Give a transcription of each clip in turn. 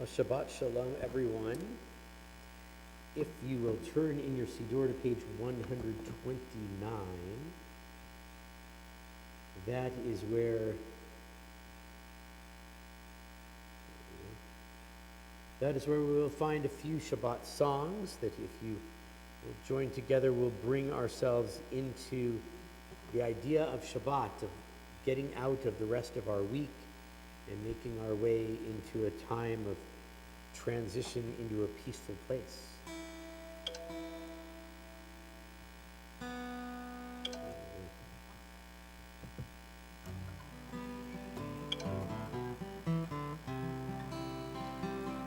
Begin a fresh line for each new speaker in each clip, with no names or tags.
Well, Shabbat Shalom, everyone. If you will turn in your Siddur to page 129, that is where we will find a few Shabbat songs that, if you will join together, will bring ourselves into the idea of Shabbat, of getting out of the rest of our week and making our way into a time of transition into a peaceful place.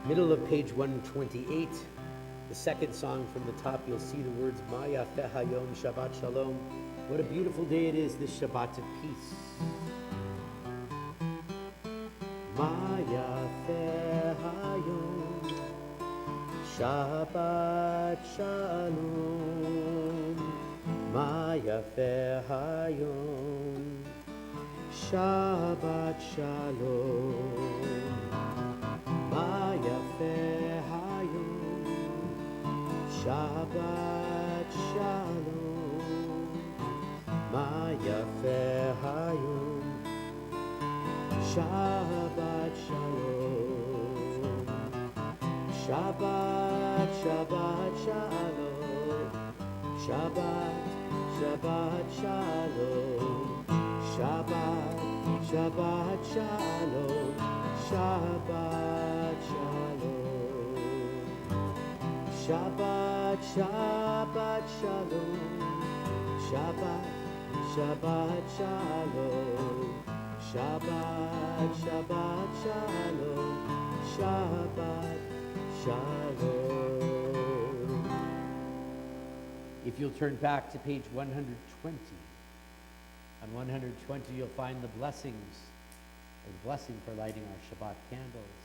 Middle of page 128, the second song from the top, you'll see the words Maya Hayom Shabbat Shalom. What a beautiful day it is, this Shabbat of peace. Maya Hayom Shabbat Shalom. Maya Hayom Shabbat Shalom. Maya Hayom Shabbat Shalom. Maya Hayom Shabbat Shalom. Shabbat Shabbat Shalom. Shabbat Shabbat Shalom. Shabbat Shabbat Shalom. Shabbat Shalom. Shabbat Shabbat Shalom. Shabbat Shabbat Shalom. Shabbat Shabbat Shalom. Shabbat Shalom. If you'll turn back to page 120, on 120 you'll find the blessings, or the blessing for lighting our Shabbat candles.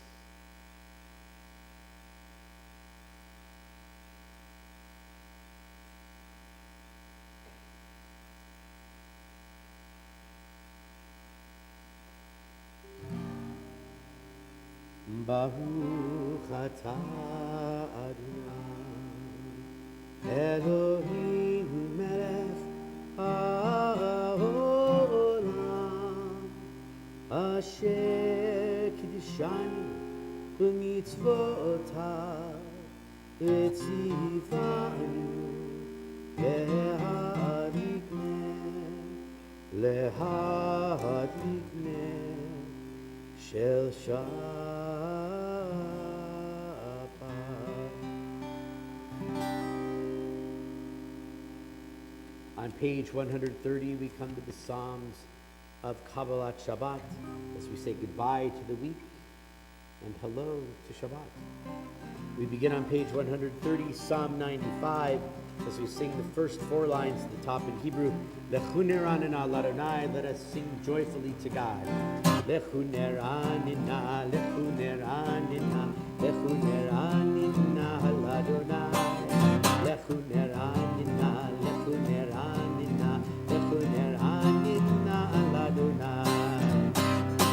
Baruch atah Adonai Eloheinu melech haolam asher kiddushanu b'mitzvotav v'tzivanu להדליק נר של שבת. On page 130, we come to the Psalms of Kabalat Shabbat as we say goodbye to the week and hello to Shabbat. We begin on page 130, Psalm 95, as we sing the first four lines at the top in Hebrew. Lechu neranina l'Adonai, let us sing joyfully to God. Lechu neranina, lechu neranina, lechu neranina l'Adonai. Lechu neranina, lechu neranina, lechu neranina l'Adonai.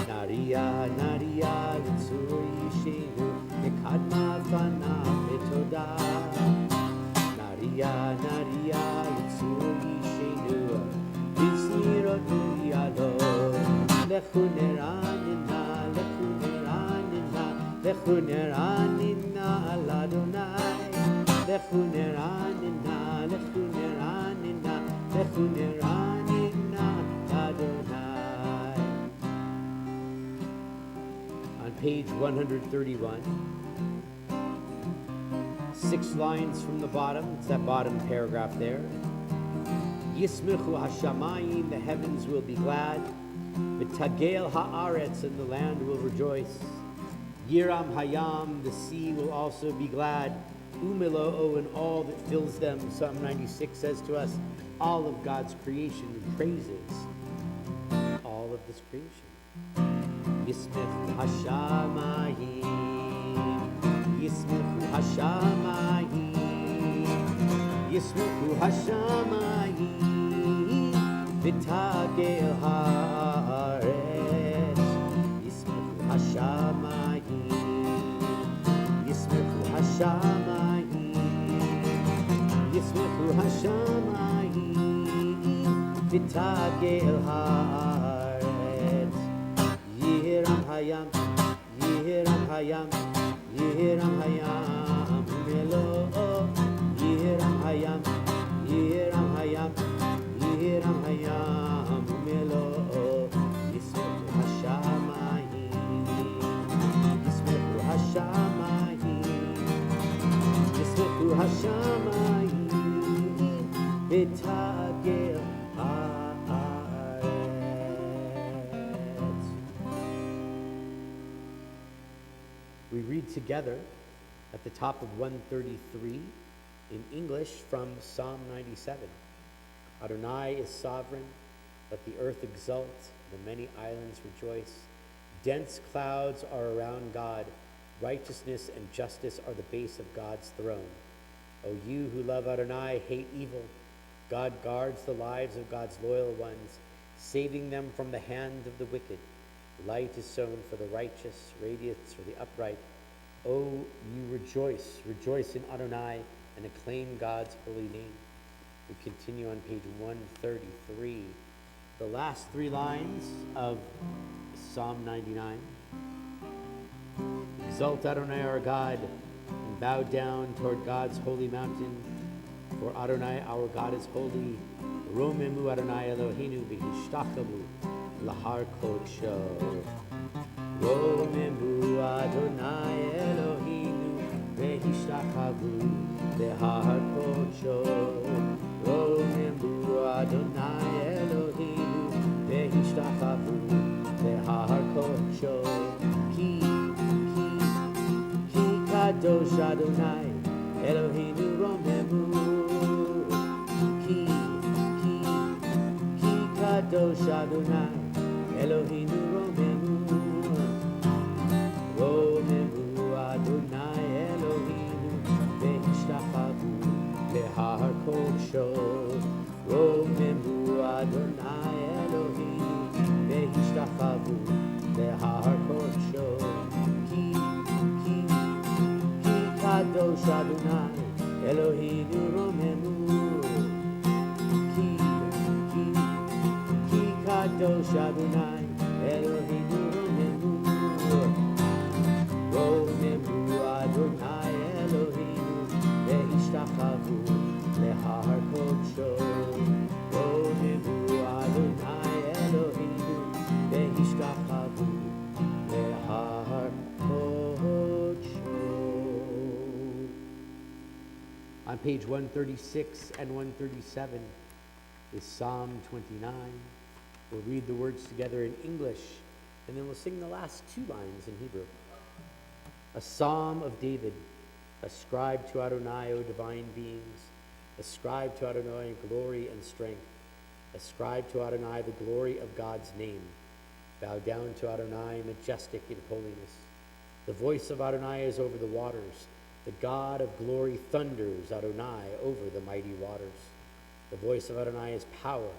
Naria, naria, l'tzur yishenu, mekadma fanav betodah. Naria, naria, l'tzur yishenu, b'tzirot u'yalot. Lechu neranina, lechu neranina, lechu neranina l'Adonai. Lechu neranina, lechu neranina, lechu neranina l'Adonai. On page 131, 6 lines from the bottom, it's that bottom paragraph there. Yismechu hashamayim, the heavens will be glad. V'tagel haaretz, and the land will rejoice. Yiram hayam, the sea will also be glad. Umeloo, and all that fills them. Psalm 96 says to us, all of God's creation praises all of this creation. Yismechu hashamayim, Yismechu hashamayim, Yismechu hashamayim, v'tagel haaretz, Yismechu hashamayim, hashamayim, yismechu hashamayim, v'tagel haaretz. Yehiram hayam, Yehiram hayam, Yehiram hayam, Melo. Yehiram hayam, Yehiram hayam, Yehiram hayam, Melo. Yismechu hashamayim, Yismechu hashamayim, Yismechu hashamayim, v'tagel haaretz. We read together at the top of 133 in English from Psalm 97. Adonai is sovereign, let the earth exult, the many islands rejoice. Dense clouds are around God, righteousness and justice are the base of God's throne. O you who love Adonai, hate evil. God guards the lives of God's loyal ones, saving them from the hand of the wicked. Light is sown for the righteous, radiance for the upright. O you rejoice, rejoice in Adonai, and acclaim God's holy name. We continue on page 133. The last three lines of Psalm 99. Exalt Adonai our God, and bow down toward God's holy mountain. For Adonai our God is holy. Romemu Adonai Eloheinu v'hishtachavu lahar kodsho. Romemu Adonai Eloheinu v'hishtachavu lahar kodsho. Romemu Adonai Eloheinu v'hishtachavu lahar kodsho. Ki kadosh Adonai Eloheinu romemu. Ki kadosh Adonai Eloheinu romemu. Romemu Adonai Eloheinu v'hishtachavu lahar kodsho. Romemu Adonai Eloheinu v'hishtachavu lahar kodsho. Ki kadosh Adonai Eloheinu romemu. Ki kadosh Adonai Eloheinu romemu. Romemu Adonai Eloheinu v'hishtachavu lahar kodsho. Romemu Adonai Eloheinu v'hishtachavu lahar kodsho. On page 136 and 137 is Psalm 29. We'll read the words together in English, and then we'll sing the last two lines in Hebrew. A psalm of David. Ascribe to Adonai, O divine beings. Ascribe to Adonai glory and strength. Ascribe to Adonai the glory of God's name. Bow down to Adonai, majestic in holiness. The voice of Adonai is over the waters. The God of glory thunders, Adonai, over the mighty waters. The voice of Adonai is power.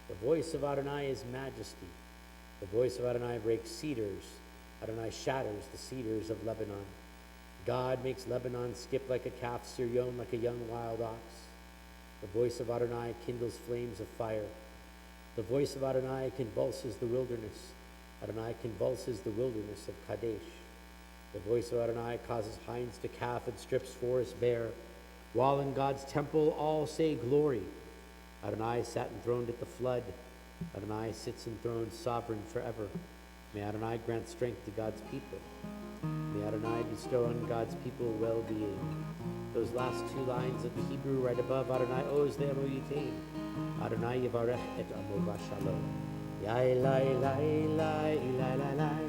The voice of Adonai is majesty. The voice of Adonai breaks cedars. Adonai shatters the cedars of Lebanon. God makes Lebanon skip like a calf, Sirion like a young wild ox. The voice of Adonai kindles flames of fire. The voice of Adonai convulses the wilderness. Adonai convulses the wilderness of Kadesh. The voice of Adonai causes hinds to calf and strips forests bare. While in God's temple all say glory. Adonai sat enthroned at the flood. Adonai sits enthroned sovereign forever. May Adonai grant strength to God's people. May Adonai bestow on God's people well-being. Those last two lines of the Hebrew right above, Adonai oz le'amo yitain. Adonai yivarech et amo v'shalom. Yai lai lai lai lai lai lai.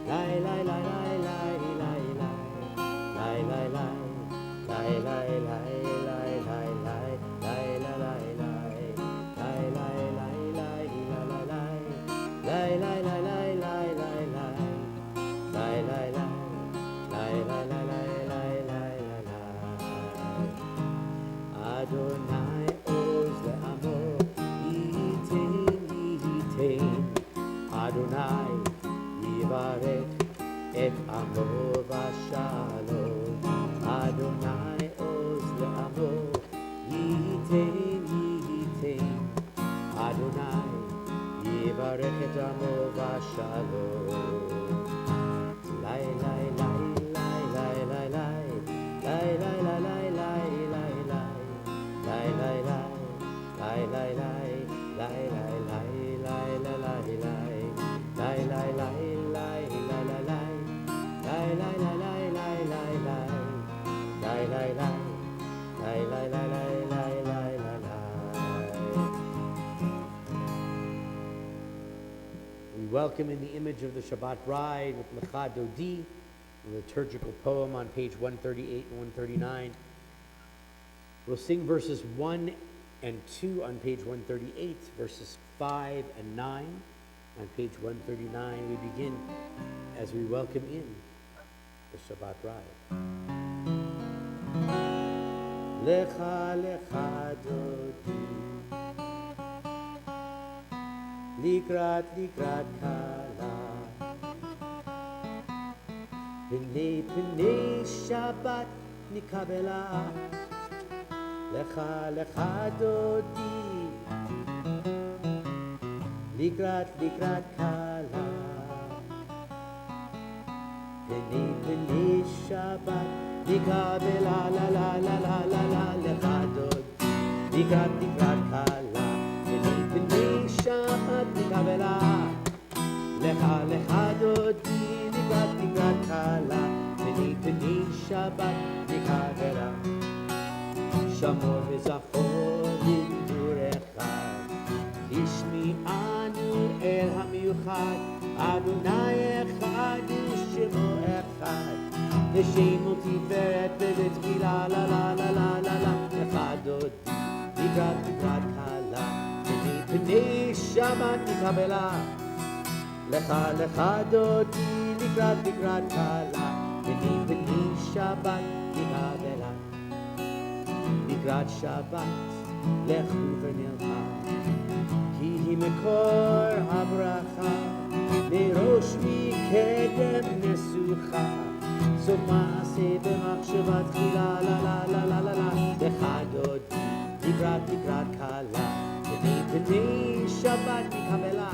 Lai lai lai lai lai lai lai. Lai lai lai. Lai lai lai lai lai lai. Lai lai lai lai. Lai lai lai lai lai lai lai. Lai lai lai lai lai lai lai. Lai lai lai. Lai lai lai lai lai lai lai. Adonai oz le'amo yitain. Adonai yivarech et amo v'shalom. welcome in the image of the Shabbat bride with Lecha Dodi, a liturgical poem on page 138 and 139. We'll sing verses 1 and 2 on page 138, verses 5 and 9 on page 139. We begin as we welcome in the Shabbat bride. Lecha lecha dodi, likrat likrat kala, pnei pnei Shabbat nikabela. Lecha lecha dodi, likrat likrat kala, pnei pnei Shabbat nikabela la la la la la la. Lecha dodi, likrat likrat kala, pnei pnei Shabbat nikabela. Lecha lecha dodi, likrat likrat kala, pnei pnei Shabbat nikabela. Shamor v'zachor l'durecha, ishmi'anu el hamiuchad, Adonai echad u'shemo echad, v'shemo tiferet v'letchila la la la la la la. Lecha dodi, likrat likrat kala, pnei pnei Shabbat nikabela. Lecha lecha dodi, likrat likrat kala, pnei pnei Shabbat nikabela. Likrat Shabbat, lechu v'nilcha, ki hi mekor habracha, merosh mikedem nesucha, sof ma'aseh b'machshavat tchila la la la la la la. Lecha dodi, likrat likrat kala, pnei pnei Shabbat nikabela.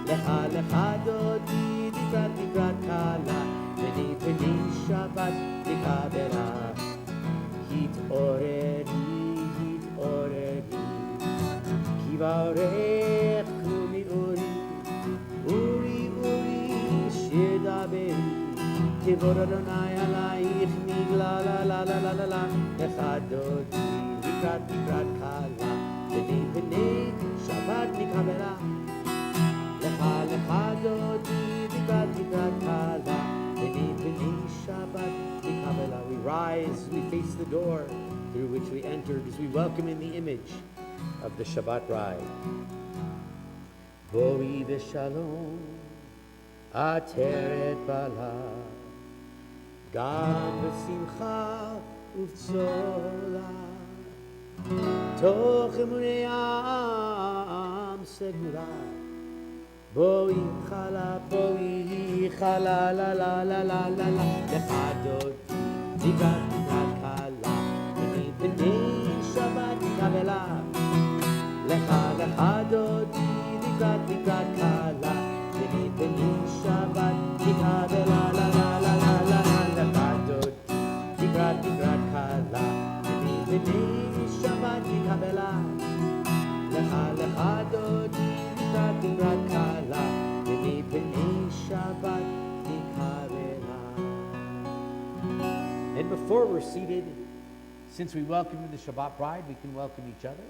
Lecha lecha dodi, likrat likrat kala, pnei pnei Shabbat nikabela. Oreri, kivarech kumi uri, uri, shir daberi, kivod Adonai alayich nigla la la la la la la. Lecha dodi, likrat likrat kala, pnei pnei Shabbat nikabela. Lecha lecha dodi, likrat likrat kala, pnei pnei Shabbat nikabela. We rise, we face the door through which we entered as we welcome in the image of the Shabbat bride. Boi v'shalom, ateret bala, gam v'simcha uv'tzola, toch emunei am segula. Boi chala, la la la la la la. Lecha dodi, likrat likrat kala, pnei pnei Shabbat nikabela. Lecha lecha dodi, likrat likrat kala, pnei pnei Shabbat nikabela la la la la la. Lecha dodi, likrat likrat kala, pnei pnei Shabbat nikabela. Lecha lecha dodi, likrat likrat kala, pnei pnei Shabbat nikabela. And before we're seated, since we welcome the Shabbat bride, we can welcome each other.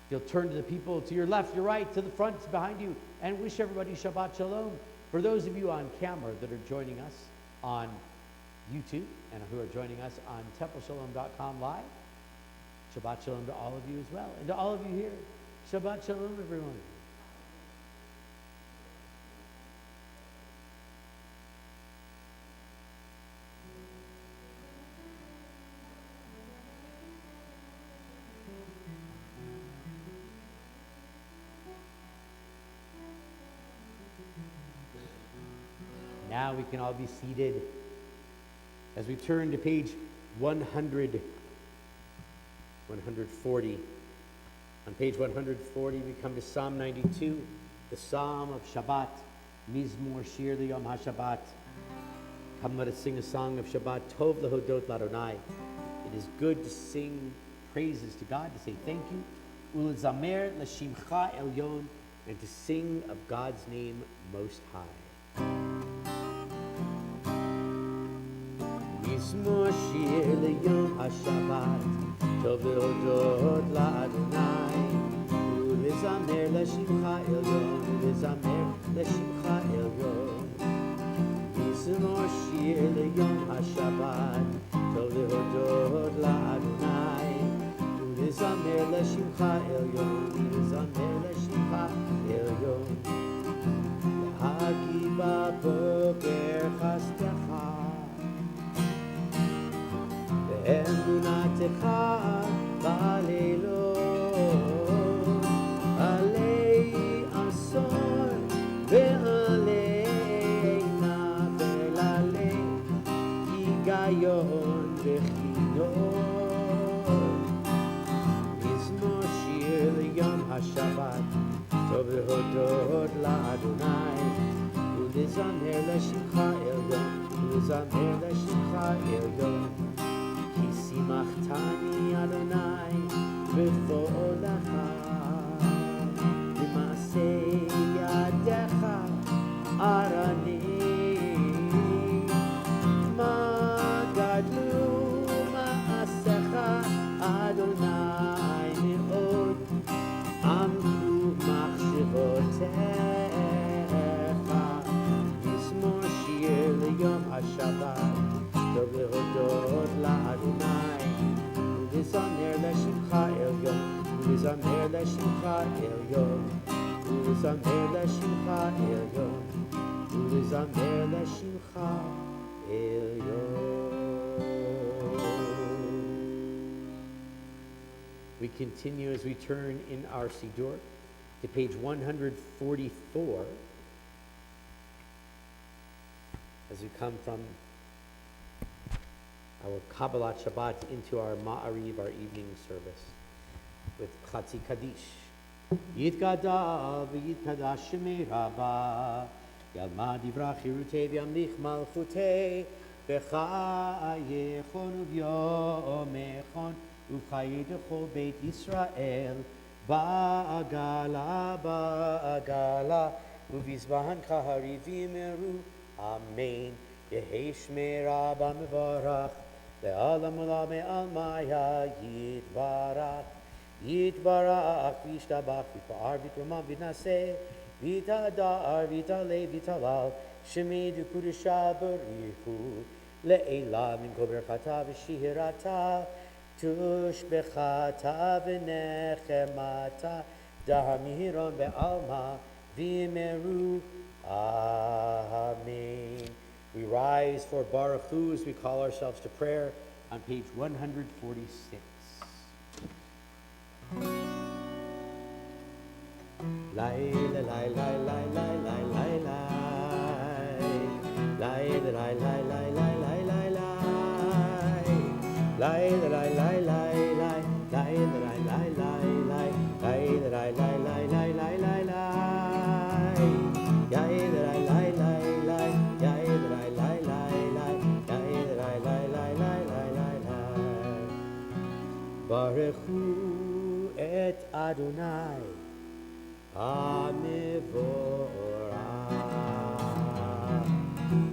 You'll turn to the people to your left, your right, to the front, behind you, and wish everybody Shabbat Shalom. For those of you on camera that are joining us on YouTube and who are joining us on templeshalom.com live, Shabbat Shalom to all of you as well. And to all of you here, Shabbat Shalom, everyone. Now we can all be seated as we turn to page 140. On page 140, we come to Psalm 92, the Psalm of Shabbat, Mizmor Shir L'Yom HaShabbat. Come, let us sing a song of Shabbat, Tov Lehodot L'Adonai. It is good to sing praises to God, to say thank you, Ulezamer L'Shimcha Elyon, and to sing of God's name Most High. Mizmor Shir L'Yom HaShabbat, Tov Lehodot L'Adonai, ולזמר לשמך עליון, ולזמר לשמך עליון. מזמור שיר ליום השבת, טוב להודות לאדוני, ולזמר לשמך עליון, ולזמר לשמך עליון. להגיד בבוקר חסדך, באמונתך בלילות, עלי אסון ועלי נבל, עלי היגיון וכינון. מזמור שיר ליום השבת, טוב להודות לאדוני, ולזמר לשמך עליון, ולזמר לשמך עליון. כי שימחתני אדוני בפועלך, במעשה ידיך ארני. מה גדלו מעשיך אדוני מאוד, עמקו מחשבותיך. מזמור שיר ליום השבת, טוב להודות לאדוני, ולזמר לשמך עליון, ולזמר לשמך עליון, ולזמר לשמך עליון, ולזמר לשמך עליון. We continue as we turn in our Siddur to page 144 as we come from our Kabalat Shabbat into our Ma'ariv, our evening service, with Chatzi Kaddish. Yitgadal v'yitkadash shemei Rabbah, Yalmad yivrach Yerutei v'yamlich malchutei, v'chayechon uvyomechon, uv'chayei dechol Beit Yisrael, ba'agala, ba'agala, uv'yizbahan kaharivim eru, Amen. Yehi shmei Rabbah mevarach, Le'olam olam me'almaya yitvarach, yitvarach, v'yishtabach, v'yipa'ar, v'yitramam, v'yitnaseh, v'yitadar, v'yitaleh, v'yitalal, shemei d'kudusha barichu, le'elam, min kol berachata v'shihirata, tushbechata v'nechemata, dahamihiron be'alma, v'imeru, Amen. We rise for Baruch Hu as we call ourselves to prayer on page 146. Lai la lai lai lai lai lai lai lai lai la lai lai lai lai lai lai lai la lai lai lai lai lai la lai lai lai lai lai la lai lai lai lai lai lai lai. Yai lai lai lai lai, yai lai lai lai lai, yai lai lai lai lai lai lai lai. Barechu et Adonai, Hamevorach,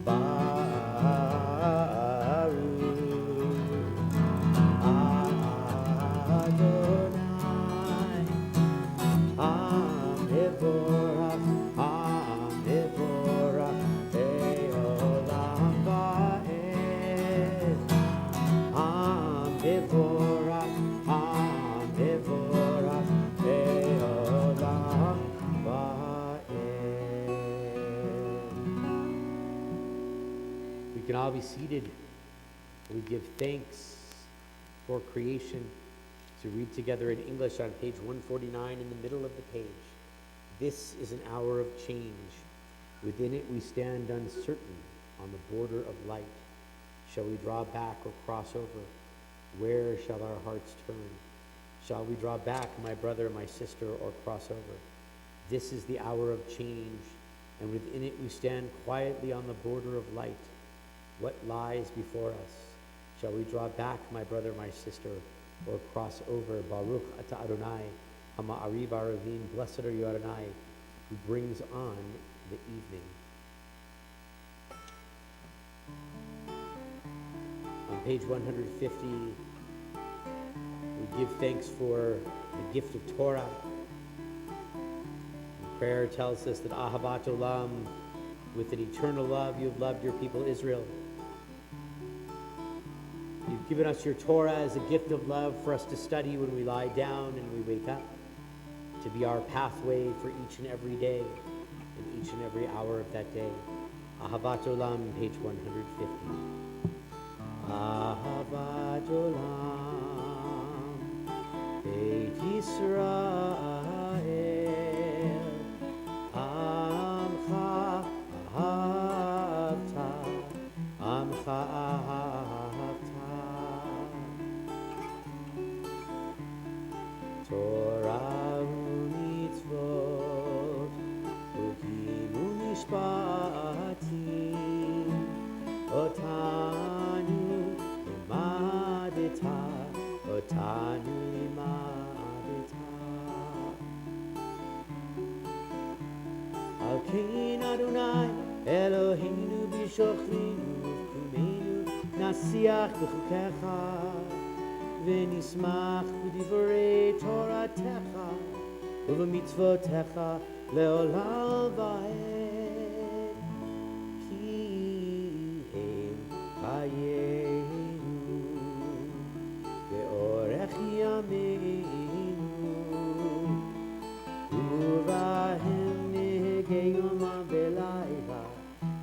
Baruch Adonai, Hamevorach. We can all be seated. We give thanks for creation. To read together in English on page 149 in the middle of the page. This is an hour of change. Within it we stand uncertain on the border of light. Shall we draw back or cross over? Where shall our hearts turn? Shall we draw back, my brother, my sister, or cross over? This is the hour of change, and within it we stand quietly on the border of light. What lies before us? Shall we draw back, my brother, my sister, or cross over? Baruch ata Adonai, Hama'ariv Aravim, blessed are you Adonai, who brings on the evening. On page 150, we give thanks for the gift of Torah, Prayer tells us that Ahavat Olam, with an eternal love, you have loved your people Israel. You've given us your Torah as a gift of love for us to study when we lie down and we wake up, to be our pathway for each and every day and each and every hour of that day. Ahavat Olam, page 150. Ahavat Olam, Beit Yisrael, Amcha Ahavta, Amcha Ahavta, Torah u'mitzvot, Chukim u'mishpatim, Otanu limadeta, Otanu limadeta. Al kein Adonai Eloheinu b'shochinu v'kumeinu nasiach b'chukecha v'nismach b'divrei Toratecha u'b'mitzvotecha le'olam va'ed ki hem chayeinu ve'orech yameinu u'vahem nehege yomam v'layla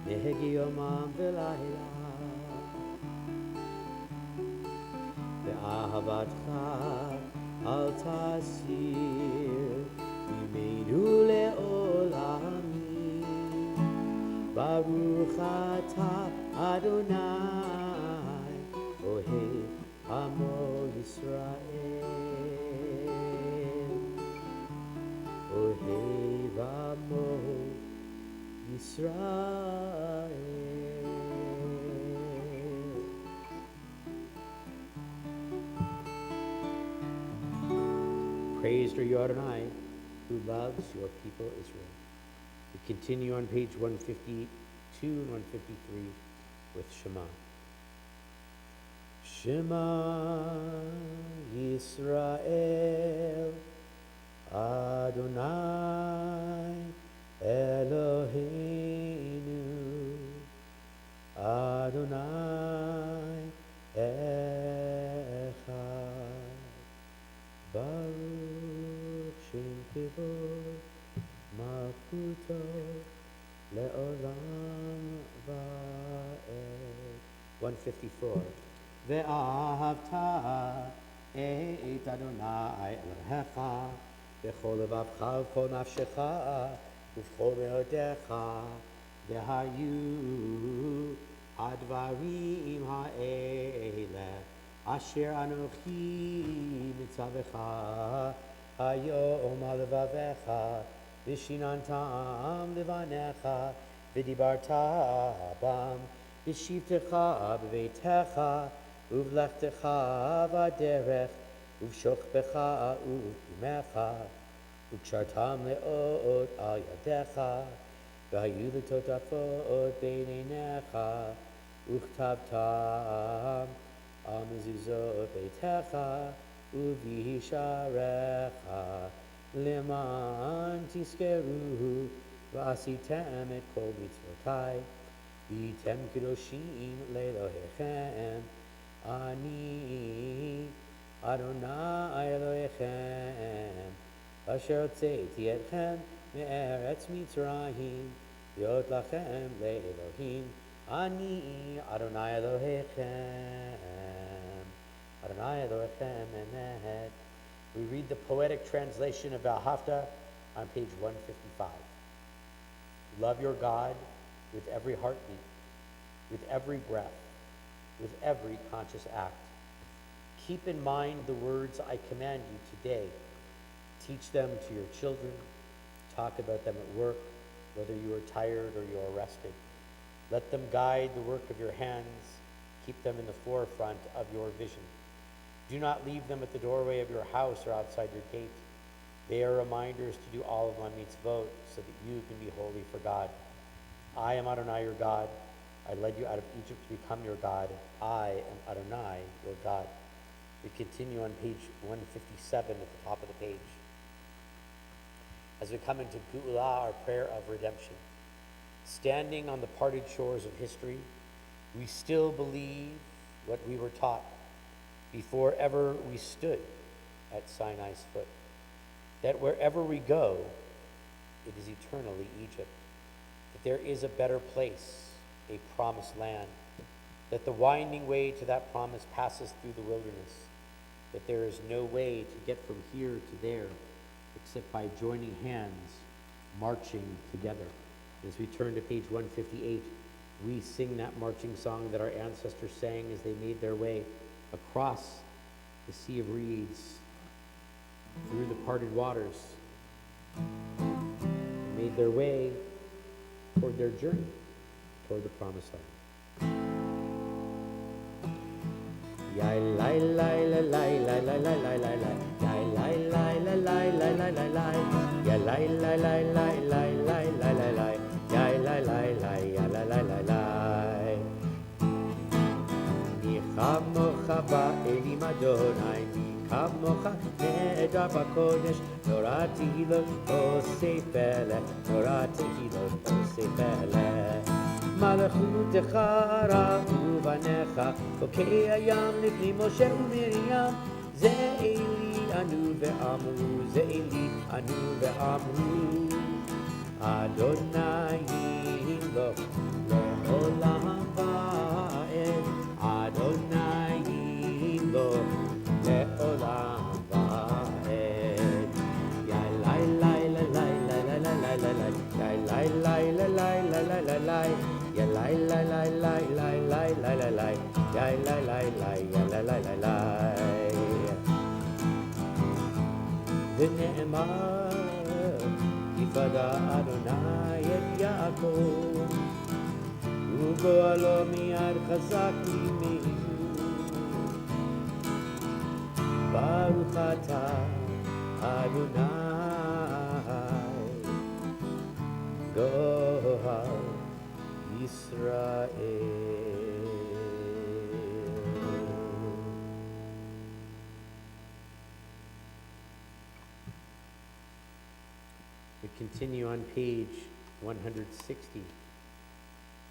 nehege yomam v'layla ve'ahavatcha al tasir v'meinu le'olamim baruch atah Adonai ohev amo Yisrael ohev amo Yisrael. Praised are you, Adonai, who loves your people Israel. We continue on page 152 and 153 with Shema. Shema Yisrael, Adonai Eloheinu, Adonai Echad, Baruch Shem Kevod Malchuto Le'olam Va'ed. 154. Ve'ahavta et Adonai Elohecha B'chol levavcha u'b'chol nafshecha u'b'chol me'odecha v'hayu hadvarim ha'ele asher anochi mitzavecha hayom ha'levavecha v'shinantam levanecha v'dibarta bam v'shivtecha b'veitecha uvlechtecha v'aderech uv'shochbecha uv'umecha uv'kshartam le'ot al yadecha v'hayu l'totafot b'neinecha uchtabtam al mezuzot beitecha uv'yisharecha leman tiskeruhu v'asitem et kol mitzvotai v'yitem kedoshim le'elohechem ani Adonai Elohechem asher hotzeiti etchem me'eretz Mitzrayim v'yot lachem le'elohim ani Adonai Elohechem Adonai Elohechem emet. We read the poetic translation of V'ahavta on page 155. Love your God with every heartbeat, with every breath, with every conscious act. Keep in mind the words I command you today. Teach them to your children. Talk about them at work, whether you are tired or you are rested. Let them guide the work of your hands. Keep them in the forefront of your vision. Do not leave them at the doorway of your house or outside your gate. They are reminders to do all of my mitzvot so that you can be holy for God. I am Adonai your God. I led you out of Egypt to become your God. I am Adonai your God. We continue on page 157 at the top of the page. as we come into Geula, our prayer of redemption. Standing on the parted shores of history, we still believe what we were taught before ever we stood at Sinai's foot, that wherever we go, it is eternally Egypt, that there is a better place, a promised land, that the winding way to that promise passes through the wilderness, that there is no way to get from here to there except by joining hands, marching together. As we turn to page 158, we sing that marching song that our ancestors sang as they made their way across the Sea of Reeds, through the parted waters, and made their way toward their journey, toward the promised land. Yai lai lai la lai lai lai lai lai lai lai. Yai lai lai la lai lai lai lai lai. Yai lai lai lai lai lai lai lai lai lai. Yai lai lai lai ya lai lai lai lai. Mi chamocha ba'elim Adonai, mi chamocha nehedar b'kodesh. Torah tehilot osei peleh, Torah tehilot osei peleh. מלכותך ראו בניך, חוקי הים לפני משה ומרים, זה אלי ענו ואמרו, זה אלי ענו ואמרו, אדוני ימלוך לעולם ועד, אדוני ימלוך לעולם ועד. יא לי לי לי לי לי לי לי לי לי, יא לי לי לי לי לי לי לי. Ya lai lai lai lai lai lai lai lai lai, ya lai lai lai ya lai lai lai lai. ונאמר יפדה אדוני את יעקב, וגואלו מיד חזק ממנו. ברוך אתה אדוני גואל Israel. We continue on page 160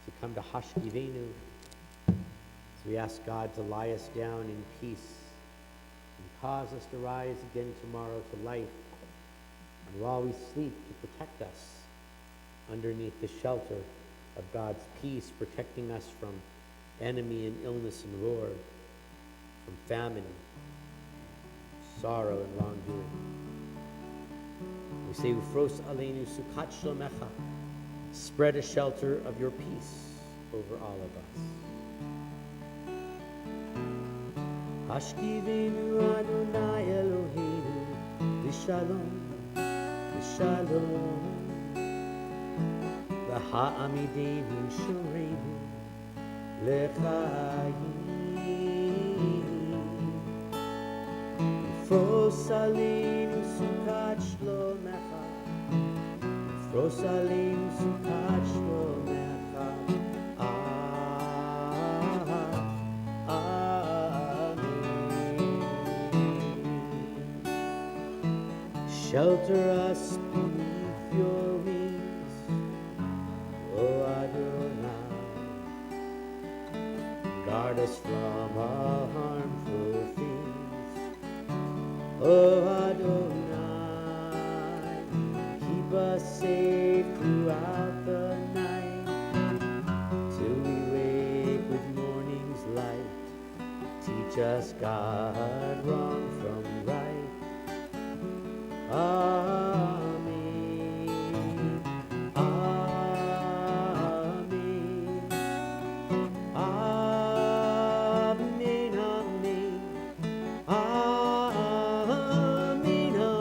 to come to Hashkivenu. So we ask God to lie us down in peace and cause us to rise again tomorrow to life, and while we sleep to protect us underneath the shelter of God's peace, protecting us from enemy and illness and war, from famine, sorrow and wrongdoing. We say, Ufros aleinu sukat shlomecha, spread a shelter of your peace over all of us. Hashkivenu Adonai Eloheinu, Vishalom, Vishalom. Ha'amidenu shoreinu lechayim, Ufros aleinu sukat shlomecha, Ufros aleinu sukat shlomecha. Amen. Shelter us beneath your wings, O Adonai, guard us from all harmful things. O Adonai, keep us safe throughout the night, till we wake with morning's light. Teach us, God, wrong from right. Amen. Amen. Amen. Amen.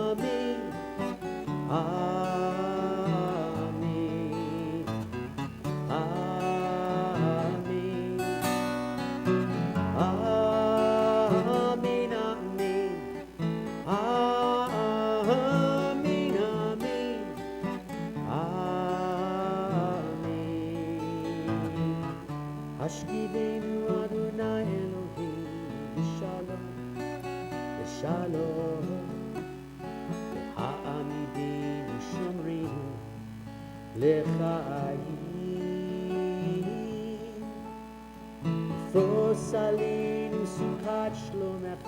Amen. Amen. Amen. Amen. Amen. Hashkivenu Adonai Elohim, Shalom, Shalom, Ha'amidenu לחיים. יפרוס עלינו סוכת שלומך,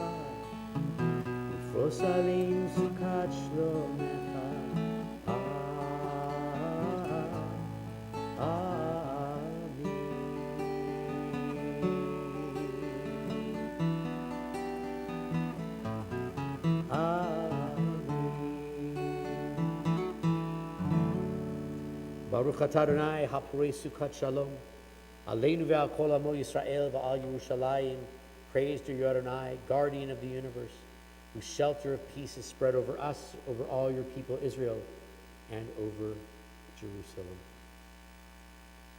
יפרוס עלינו סוכת שלומך. Baruch atah Adonai haporei sukkot shalom aleinu ve'al kol amo Yisrael va'al Yerushalayim. Praise to you, Adonai, guardian of the universe, whose shelter of peace is spread over us, over all your people Israel, and over Jerusalem.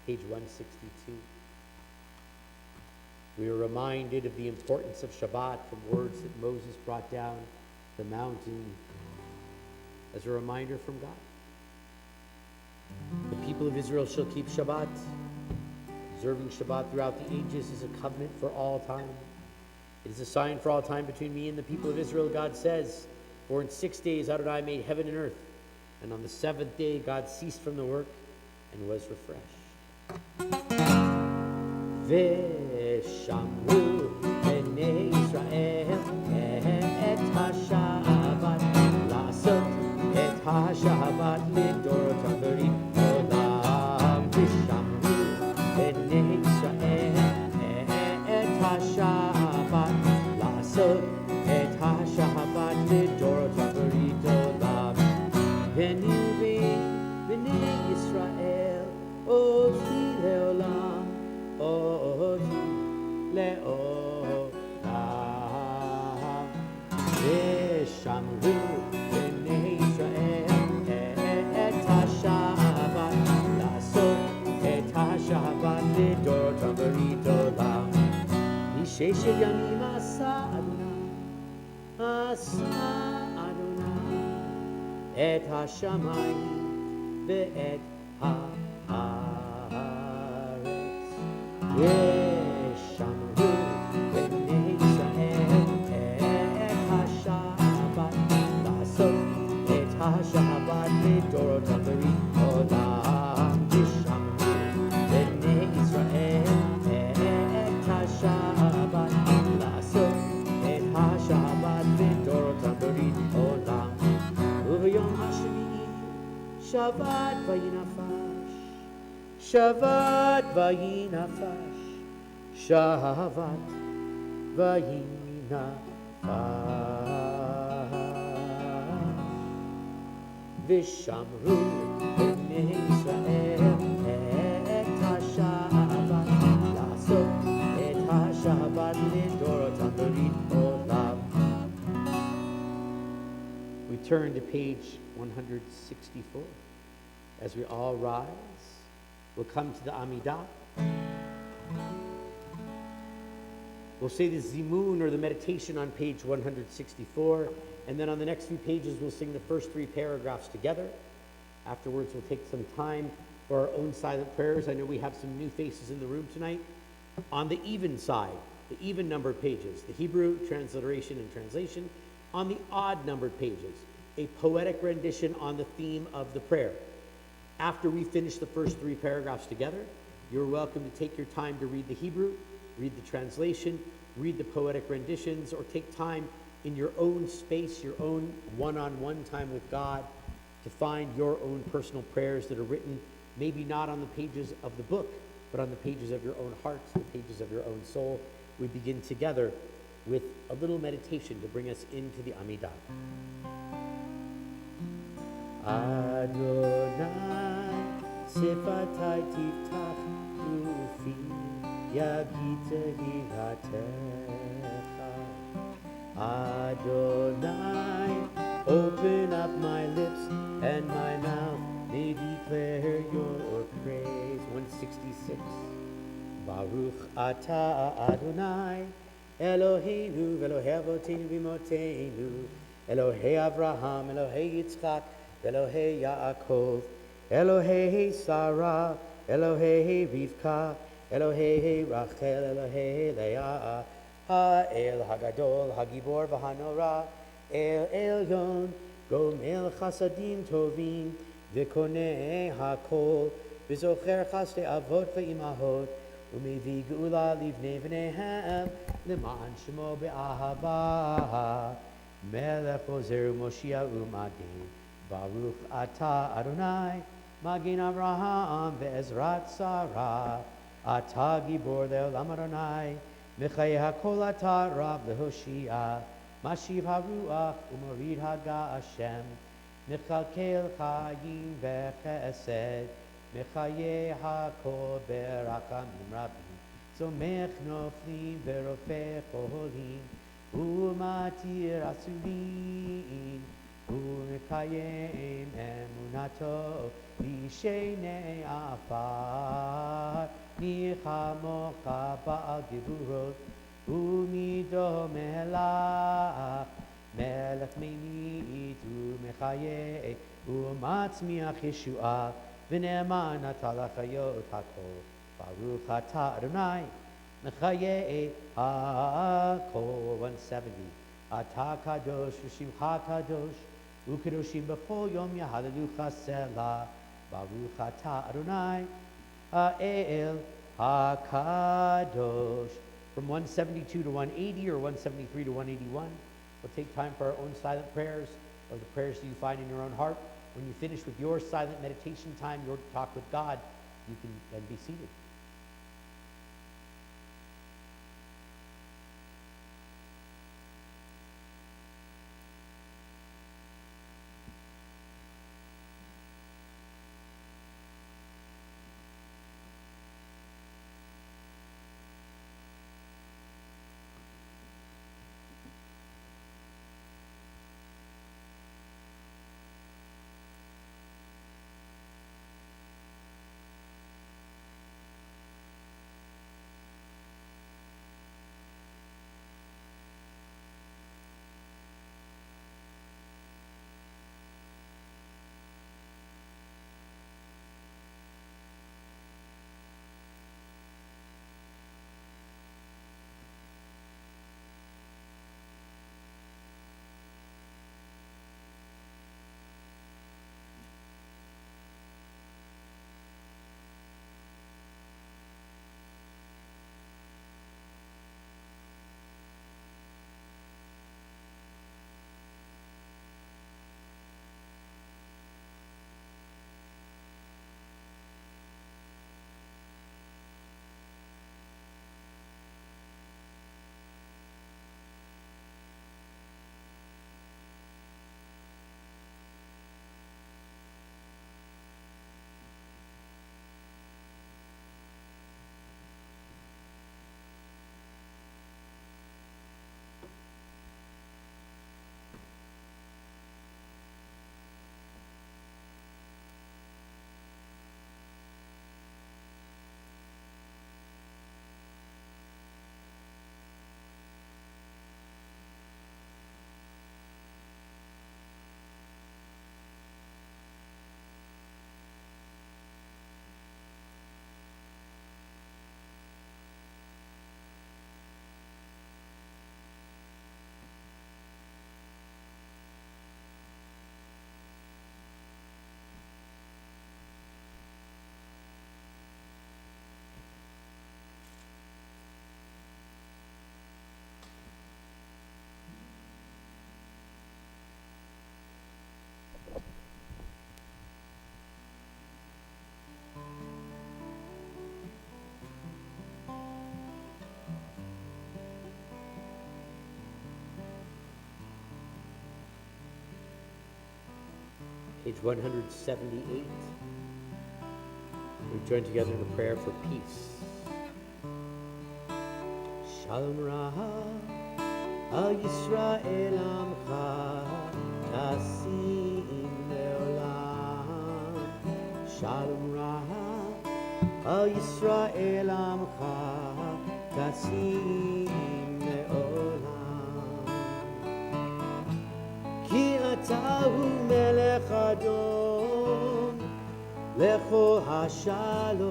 Page 162. We are reminded of the importance of Shabbat from words that Moses brought down the mountain as a reminder from God. The people of Israel shall keep Shabbat. Observing Shabbat throughout the ages is a covenant for all time. It is a sign for all time between me and the people of Israel, God says. For in 6 days Adonai made heaven and earth, and on the seventh day God ceased from the work and was refreshed. V'shamru b'nei Yisrael et ha-Shabbat la'asot et ha-Shabbat lidorotam v'ri'olam. V'shamru b'nei Yisrael et ha-Shabbat la'asot et ha-Shabbat lidorotam v'ri'olam. V'nivi b'nei Yisrael ohi le'olam, ohi le'olam. V'shamru b'nei Yisrael et ha-Shabbat la'asot et ha-Shabbat lidorotam v'ri'olam. Mishesh yamim asa Adonai et ha-shamayim ve'et ha'aretz. V'shamru b'nei Yisrael et ha-Shabbat la'asot et ha-Shabbat lidorotam v'ri'olam. V'shamru b'nei Yisrael et ha-Shabbat la'asot et ha-Shabbat lidorotam v'ri'olam. U'v'yom ha'shvi'i Shabbat vayinafash, Shabbat vayinafash, Shabbat vayinafash. V'shamru b'nei Yisrael et ha-Shabbat la'asot et ha-Shabbat lidorotam v'ri'olam. We turn to page 164. As we all rise, we'll come to the Amidah. We'll say the Zimun, or the meditation, on page 164, and then on the next few pages we'll sing the first three paragraphs together. Afterwards we'll take some time for our own silent prayers. I know we have some new faces in the room tonight. On the even side, the even numbered pages, the Hebrew transliteration and translation. On the odd numbered pages, a poetic rendition on the theme of the prayer. After we finish the first three paragraphs together, you're welcome to take your time to read the Hebrew, read the translation, read the poetic renditions, or take time in your own space, your own one-on-one time with God, to find your own personal prayers that are written, maybe not on the pages of the book, but on the pages of your own hearts, the pages of your own soul. We begin together with a little meditation to bring us into the Amidah. Adonai sifatai tiftach ufi yagita hiratecha. Adonai, open up my lips and my mouth may declare your praise. 166. Baruch atah Adonai Eloheinu v'Elohei avoteinu v'imotenu, Elohei Avraham, Elohei Yitzchak, Elohei Yaakov, Elohei Sarah, Elohei Rivka, Elohei Rachel, Elohei Leah, Ha'el Hagadol, Hagibor v'Hanora, El Elyon, Gomel Chasadim Tovim, וקונה הכל, וזוכר חסדי אבות ואימהות, ומביא גאולה לבני בניהם, למען שמו באהבה. מלך עוזר ומושיע ומגן, ברוך אתה אדוני, מגן אברהם ועזרת שרה. אתה גיבור לעולם אדוני, מחיי הכל אתה רב להושיע. משיב הרוח ומוריד הגשם, מכלכל חיים וחסד, מחיי הכל ברחמים רבים. צומח נופלים ורופא חולים, ומתיר אסורים, ומקיים אמונתו בישני עפר. מי כמוך בעל גבורות ומידו מלך, מלך ממית ומחיה ומצמיח ישועה, ונאמן אתה לחיות הכל. ברוך אתה אדוני מחיי הכל. 170. אתה קדוש ושמך קדוש, וקדושים בכל יום יהללוך סלה. ברוך אתה אדוני האל HaKadosh. From 172 to 180 or 173 to 181, we'll take time for our own silent prayers, or the prayers that you find in your own heart. When you finish with your silent meditation time, your talk with God, you can then be seated. Page 178. We join together in a prayer for peace. Shalom Raha al Yisrael Amcha Tasim Leolam. Shalom Raha al Yisrael Amcha Tasim Leolam. Ki atahu melech adon lechol hashalom.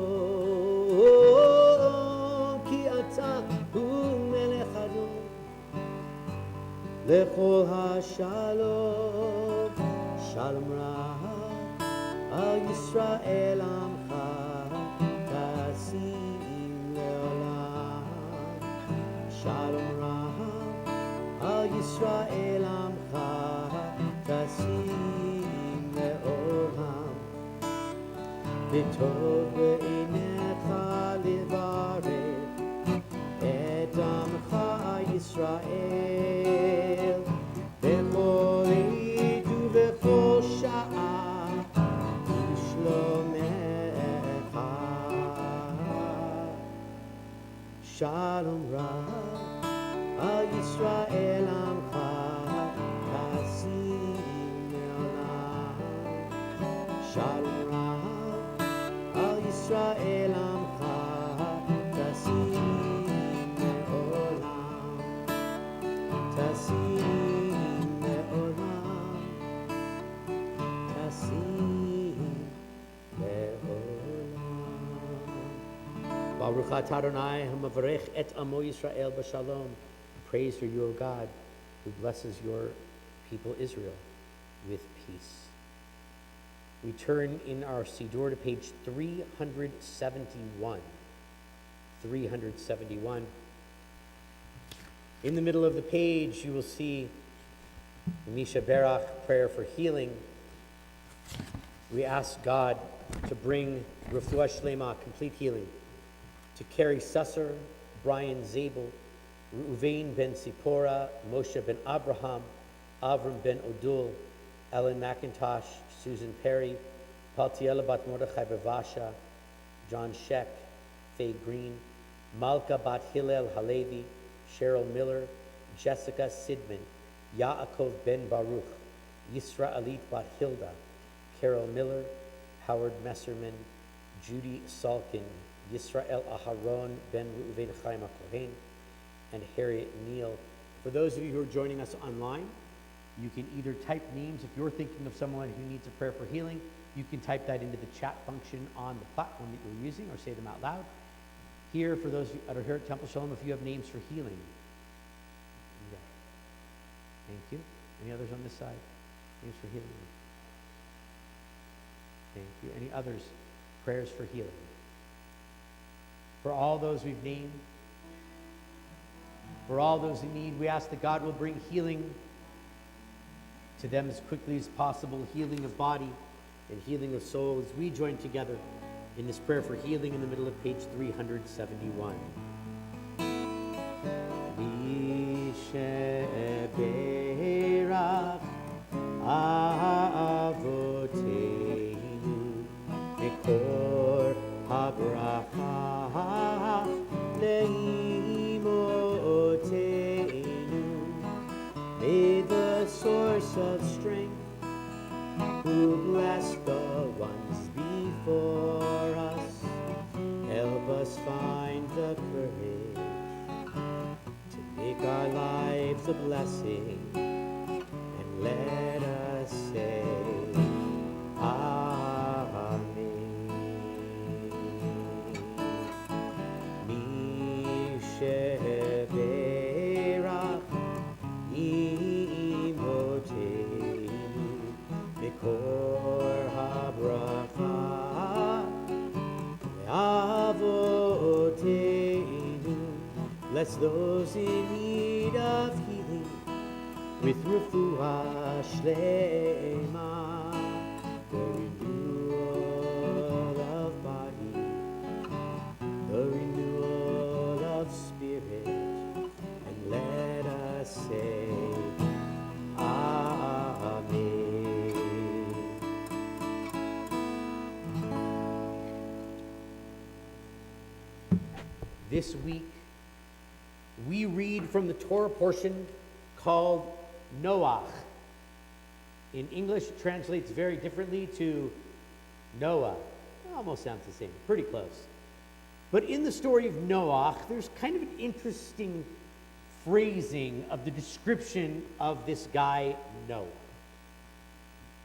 Ki atahu melech adon lechol hashalom. Shalom Raha Al Yisrael Amcha Tasim Leolam. Shalom Raham Al Yisrael Amcha Tasim Leolam. V'tov be'einecha livarech et Amcha Yisrael b'chol עת ובכל שעה לשלומך. Shalom Rab al Yisrael Amcha Tasim Leolam. Shalom Rab al Yisrael Amcha Tasim Leolam. Tasim Leolam. Tasim Leolam. Baruch atah Adonai hamavarech et amo Yisrael b'shalom. Praise for you, O God, who blesses your people Israel with peace. We turn in our Siddur to page 371. 371. In the middle of the page, you will see the Misha Berach prayer for healing. We ask God to bring Refuah Shlema, complete healing, to Carrie Susser, Brian Zabel, Reuven ben Sipora, Moshe ben Abraham, Avram ben Odul, Ellen McIntosh, Susan Perry, Paltiela bat Mordechai Bavasha, John Sheck, Faye Green, Malka bat Hillel Halevi, Cheryl Miller, Jessica Sidman, Yaakov ben Baruch, Yisraelit bat Hilda, Carol Miller, Howard Messerman, Judy Salkin, Yisrael Aharon ben Reuven Chaim HaKohen, and Harriet Neal. For those of you who are joining us online, you can either type names. If you're thinking of someone who needs a prayer for healing, you can type that into the chat function on the platform that you're using, or say them out loud. Here, for those that are here at Temple Shalom, if you have names for healing. Yeah. Thank you. Any others on this side? Names for healing. Thank you. Any others? Prayers for healing. For all those we've named, for all those in need, we ask that God will bring healing to them as quickly as possible, healing of body and healing of soul, as we join together in this prayer for healing in the middle of page 371. Misheberach avoteinu mekor habracha leimoteinu. May the source of strength, who blessed the ones before us, help us find the courage to make our lives a blessing, and let us say Amen. Misheberach imoteinu mekor habracha leavoteinu. Bless those in need of healing with refuah shlema, the renewal of body, the renewal of spirit, and let us say Amen. This week, we read from the Torah portion called Noach. In English, it translates very differently to Noah. It almost sounds the same, pretty close. But in the story of Noach, there's kind of an interesting phrasing of the description of this guy, Noah.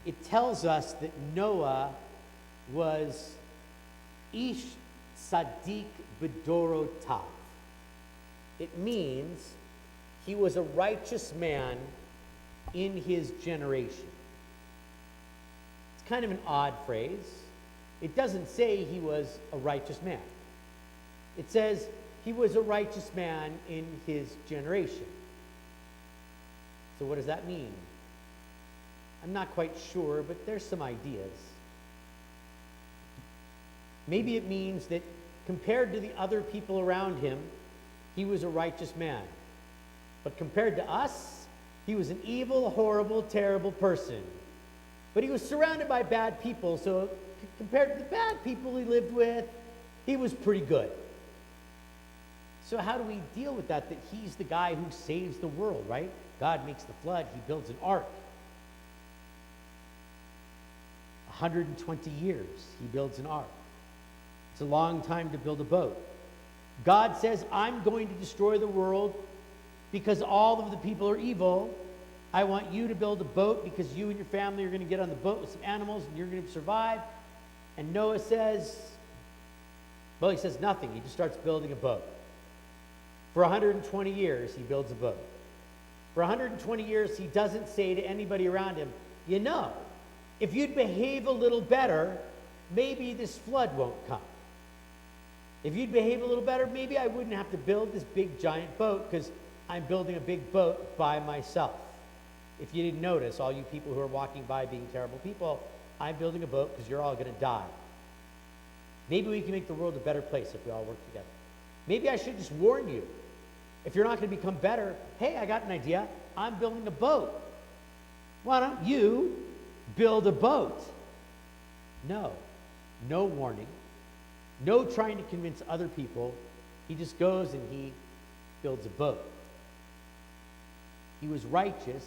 It tells us that Noah was Ish Sadiq B'dorotav. It means he was a righteous man in his generation. It's kind of an odd phrase. It doesn't say he was a righteous man. It says he was a righteous man in his generation. So what does that mean? I'm not quite sure, but there's some ideas. Maybe it means that compared to the other people around him, he was a righteous man. But compared to us, he was an evil, horrible, terrible person. But he was surrounded by bad people, so compared to the bad people he lived with, he was pretty good. So how do we deal with that he's the guy who saves the world, right? God makes the flood, he builds an ark. 120 years he builds an ark. It's a long time to build a boat. God says, I'm going to destroy the world because all of the people are evil. I want you to build a boat because you and your family are going to get on the boat with some animals and you're going to survive. And Noah says, well, he says nothing. He just starts building a boat. For 120 years, he builds a boat. For 120 years, he doesn't say to anybody around him, you know, if you'd behave a little better, maybe this flood won't come. If you'd behave a little better, maybe I wouldn't have to build this big giant boat because I'm building a big boat by myself. If you didn't notice, all you people who are walking by being terrible people, I'm building a boat because you're all going to die. Maybe we can make the world a better place if we all work together. Maybe I should just warn you. If you're not going to become better, hey, I got an idea. I'm building a boat. Why don't you build a boat? No warning. No trying to convince other people. He just goes and he builds a boat. He was righteous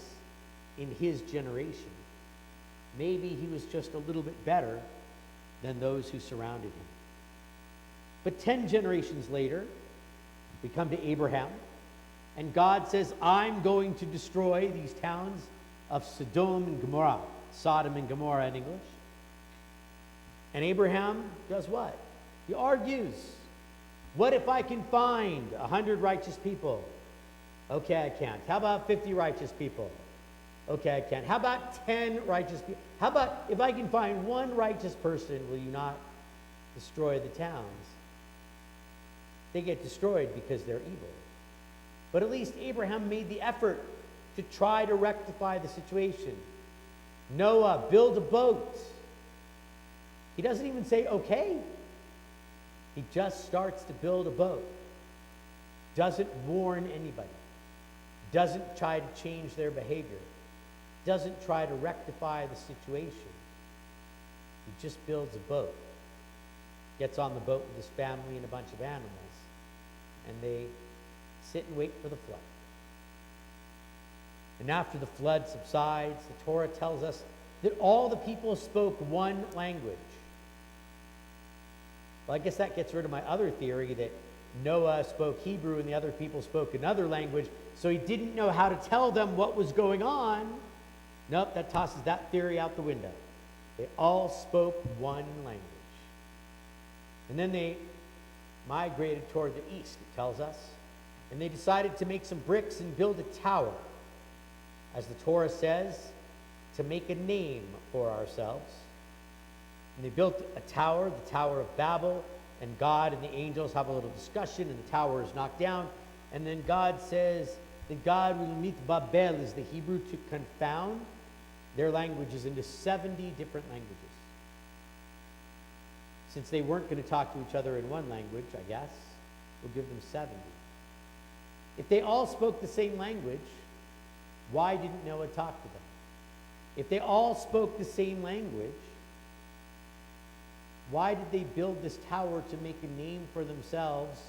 in his generation. Maybe he was just a little bit better than those who surrounded him. But 10 generations later, we come to Abraham, and God says, I'm going to destroy these towns of Sodom and Gomorrah, Sodom and Gomorrah in English. And Abraham does what? He argues. What if I can find 100 righteous people? Okay, I can't. How about 50 righteous people? Okay, I can't. How about 10 righteous people? How about if I can find one righteous person, will you not destroy the towns? They get destroyed because they're evil. But at least Abraham made the effort to try to rectify the situation. Noah, build a boat. He doesn't even say, okay. He just starts to build a boat. Doesn't warn anybody. Doesn't try to change their behavior. Doesn't try to rectify the situation. He just builds a boat. Gets on the boat with his family and a bunch of animals. And they sit and wait for the flood. And after the flood subsides, the Torah tells us that all the people spoke one language. Well, I guess that gets rid of my other theory that Noah spoke Hebrew and the other people spoke another language, so he didn't know how to tell them what was going on. Nope, that tosses that theory out the window. They all spoke one language. And then they migrated toward the east, it tells us, and they decided to make some bricks and build a tower, as the Torah says, to make a name for ourselves. And they built a tower, the Tower of Babel, and God and the angels have a little discussion, and the tower is knocked down. And then God says that God will meet Babel, is the Hebrew, to confound their languages into 70 different languages. Since they weren't going to talk to each other in one language, I guess, we'll give them 70. If they all spoke the same language, why didn't Noah talk to them? If they all spoke the same language, why did they build this tower to make a name for themselves?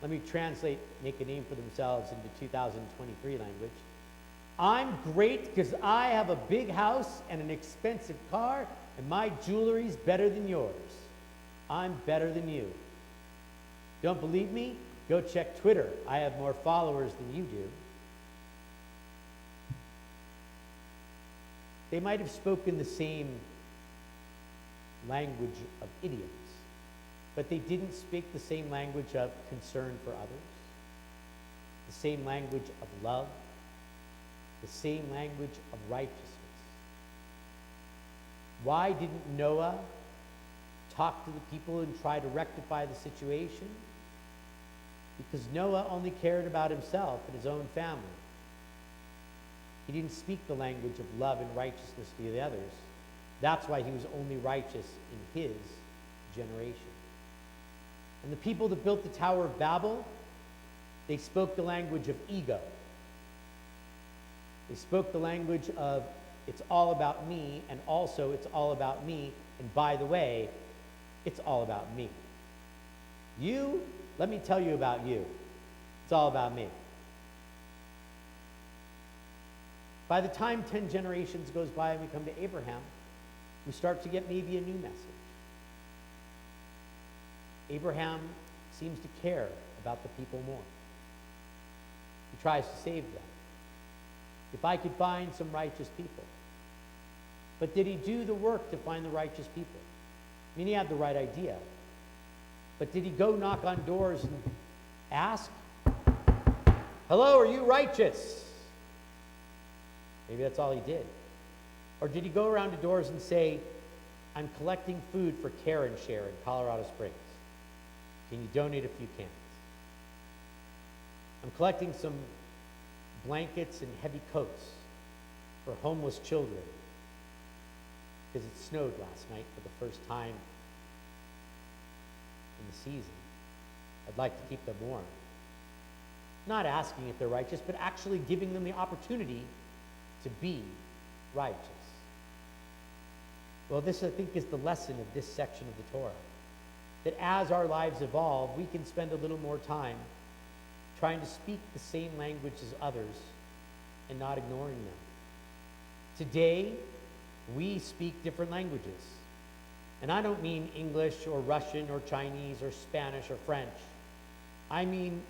Let me translate make a name for themselves into 2023 language. I'm great because I have a big house and an expensive car, and my jewelry's better than yours. I'm better than you. Don't believe me? Go check Twitter. I have more followers than you do. They might have spoken the same language of idioms, but they didn't speak the same language of concern for others, the same language of love, the same language of righteousness. Why didn't Noah talk to the people and try to rectify the situation? Because Noah only cared about himself and his own family. He didn't speak the language of love and righteousness to the others. That's why he was only righteous in his generation. And the people that built the Tower of Babel, they spoke the language of ego. They spoke the language of, it's all about me, and also it's all about me, and by the way, it's all about me. You, let me tell you about you. It's all about me. By the time 10 generations goes by and we come to Abraham, we start to get maybe a new message. Abraham seems to care about the people more. He tries to save them. If I could find some righteous people. But did he do the work to find the righteous people? I mean, he had the right idea. But did he go knock on doors and ask, hello, are you righteous? Maybe that's all he did. Or did he go around to doors and say, I'm collecting food for Care and Share in Colorado Springs. Can you donate a few cans? I'm collecting some blankets and heavy coats for homeless children because it snowed last night for the first time in the season. I'd like to keep them warm. Not asking if they're righteous, but actually giving them the opportunity to be righteous. Well, this, I think, is the lesson of this section of the Torah. That as our lives evolve, we can spend a little more time trying to speak the same language as others and not ignoring them. Today, we speak different languages. And I don't mean English or Russian or Chinese or Spanish or French. I mean,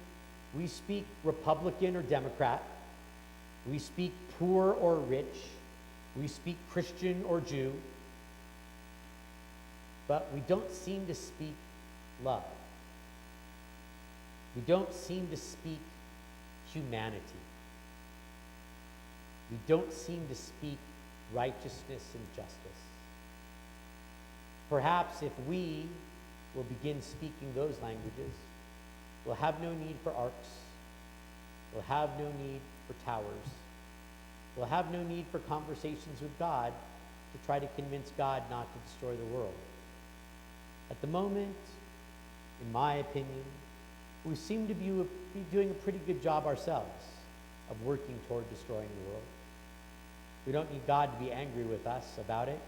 we speak Republican or Democrat. We speak poor or rich. We speak Christian or Jew. But we don't seem to speak love. We don't seem to speak humanity. We don't seem to speak righteousness and justice. Perhaps if we will begin speaking those languages, we'll have no need for arcs. We'll have no need for towers. We'll have no need for conversations with God to try to convince God not to destroy the world. At the moment, in my opinion, we seem to be doing a pretty good job ourselves of working toward destroying the world. We don't need God to be angry with us about it.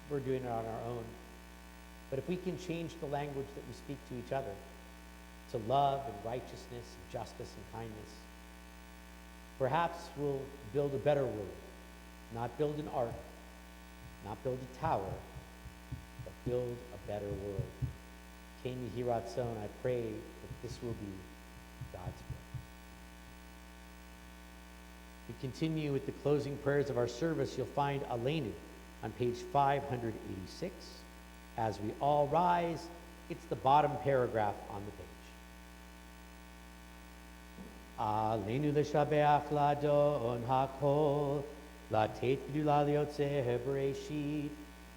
We're doing it on our own. But if we can change the language that we speak to each other, to love and righteousness and justice and kindness, perhaps we'll build a better world. Not build an ark, not build a tower, but build a better world. Ken Yehi Ratzon, I pray that this will be God's will. We continue with the closing prayers of our service. You'll find Aleinu on page 586. As we all rise, it's the bottom paragraph on the page. Aleinu l'shabeach ladon hakol, latet gdula liyotzeh bereshit,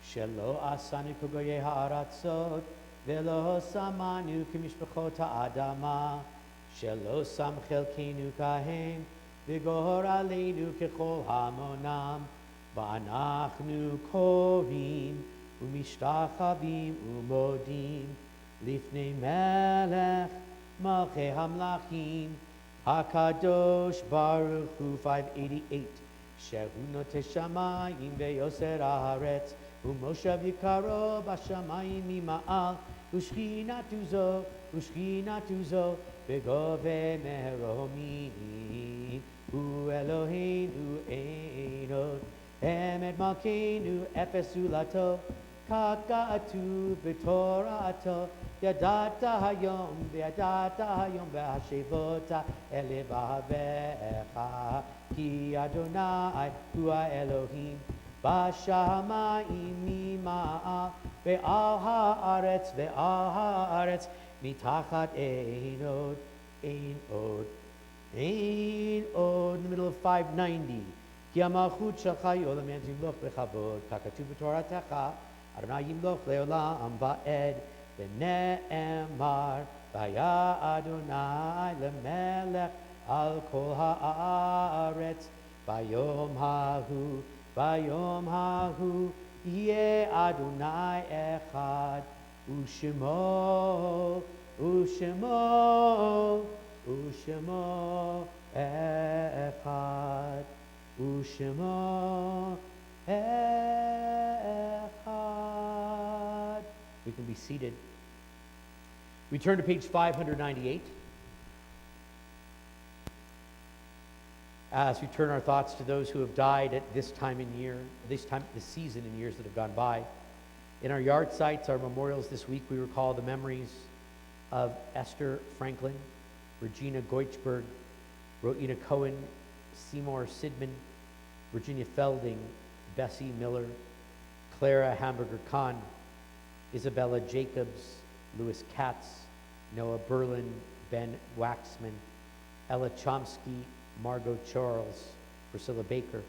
shelo asanu kogoyei ha'aratzot, velo samanu k'mishpachot ha'adama, shelo sam chelkeinu kahem, v'gor aleinu kechol hamonam, v'anachnu korim, umishtachavim umodim, lifnei melech malchei hamlachim, HaKadosh Baruch Hu 588. Shehu noteh shamayim veyoser haaretz, umoshav yikaro b'shamayim mima'al, ushchinatu zo begove meromin, hu Eloheinu einod, emet malkeinu efesu lato, kakatu b'torato, yadata hayom v'hashevota elevavecha, ki Adonai hu Elohim, b'shamayim mima'al, ve'al haaretz, mitachat ein od. In the middle of 590. כי המלכות שלך היא עולם ימלוך בכבוד, ככתוב בתורתך, אדוני ימלוך לעולם ועד, ונאמר, והיה אדוני למלך על כל הארץ, ביום ההוא יהיה אדוני אחד, ושמו אחד, ושמו אחד. We can be seated. We turn to page 598. As we turn our thoughts to those who have died at this season in years that have gone by. In our yard sites, our memorials this week, we recall the memories of Esther Franklin, Regina Goichberg, Rowena Cohen, Seymour Sidman, Virginia Felding, Bessie Miller, Clara Hamburger Kahn, Isabella Jacobs, Louis Katz, Noah Berlin, Ben Waxman, Ella Chomsky, Margot Charles, Priscilla Baker,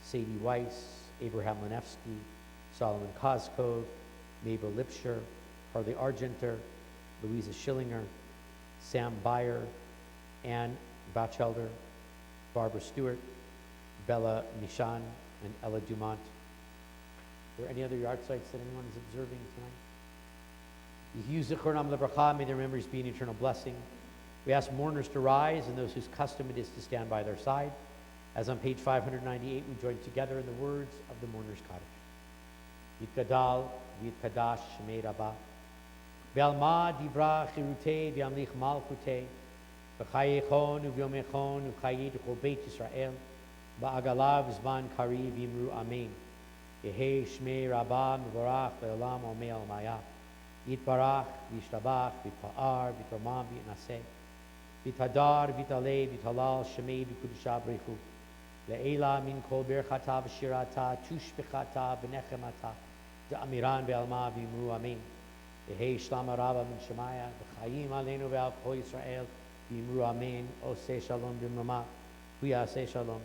Sadie Weiss, Abraham Lenevsky, Solomon Koskov, Mabel Lipscher, Harley Argenter, Louisa Schillinger, Sam Beyer, Anne Batchelder, Barbara Stewart, Bella Nishan, and Ella Dumont. Are there any other yard sites that anyone is observing tonight? May their memories be an eternal blessing. We ask mourners to rise and those whose custom it is to stand by their side. As on page 598, we join together in the words of the mourner's Kaddish. Yitgadal, Yitkadash, Shemei Rabbah. Ve'alma divra chirutei ve'amlich malchutei. V'chayechon u'vyomechon u'chayid u'chol Beit Yisrael. Ba'agalav zman kari v'imru amen. Yehei Shmei Rabbah mevorach le'olam omei al-maya. Yitbarach, v'yishtabach, v'yitpa'ar, v'yitomam, v'yitnaseh. V'yitadar, v'yitaleh, v'yitalal, Shemei v'kudusha b'rechu. Le'ela min kol berchata v'shirata, tushbechata v'nechemata, de'amiran ve'alma v'imru amen. Yehei shlama rabba min shemaya, v'chayim aleinu ve'al kol Yisrael, v'imru amen. Oseh shalom b'mrama, v'yaseh shalom.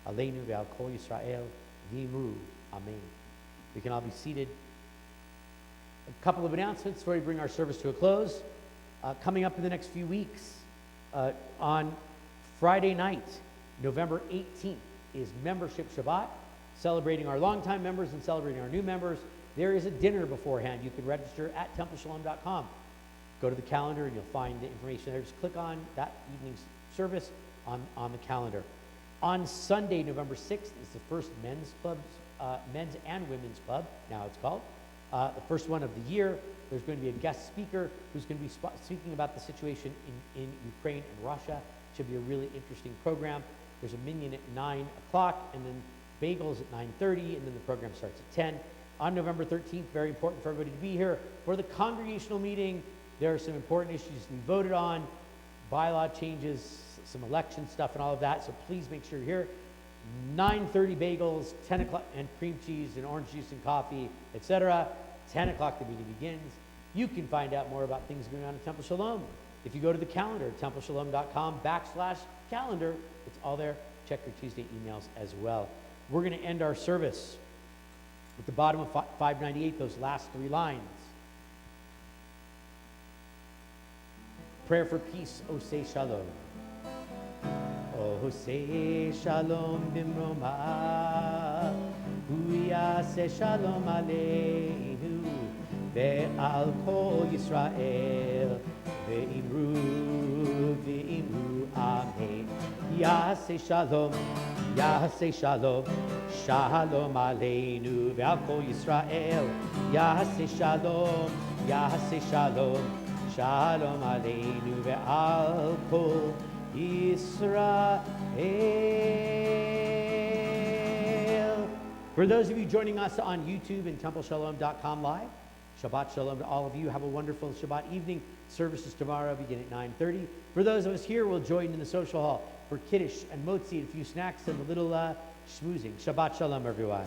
Aleinu ve'al kol Yisrael, v'imru amen. We can all be seated. A couple of announcements before we bring our service to a close. Coming up in the next few weeks, on Friday night, November 18th, is Membership Shabbat, celebrating our longtime members and celebrating our new members. There is a dinner beforehand. You can register at templeshalom.com. Go to the calendar and you'll find the information there. Just click on that evening's service on the calendar. On Sunday, November 6th, is the first men's and women's club, now it's called. The first one of the year. There's going to be a guest speaker who's going to be speaking about the situation in Ukraine and Russia. It should be a really interesting program. There's a minyan at 9 o'clock, and then bagels at 9:30, and then the program starts at 10. On November 13th, very important for everybody to be here. For the congregational meeting, there are some important issues to be voted on, bylaw changes, some election stuff, and all of that, so please make sure you're here. 9:30 bagels, 10 o'clock, and cream cheese and orange juice and coffee, etc. 10 o'clock the meeting begins. You can find out more about things going on at Temple Shalom if you go to the calendar, templeshalom.com/calendar. It's all there. Check your Tuesday emails as well. We're going to end our service at the bottom of 598, those last three lines. Prayer for peace, O say shalom. O say shalom bimroma, uyase shalom aleinu, ve'al kol Yisrael, ve'imru amen. Yase shalom, shalom aleinu, ve'al kol Yisrael, yase shalom, shalom aleinu, ve'al kol Israel. For those of you joining us on YouTube and templeshalom.com live, Shabbat Shalom to all of you. Have a wonderful Shabbat evening. Services tomorrow begin at 9:30. For those of us here, we'll join in the social hall for Kiddush and Motzi and a few snacks and a little schmoozing. Shabbat Shalom, everyone.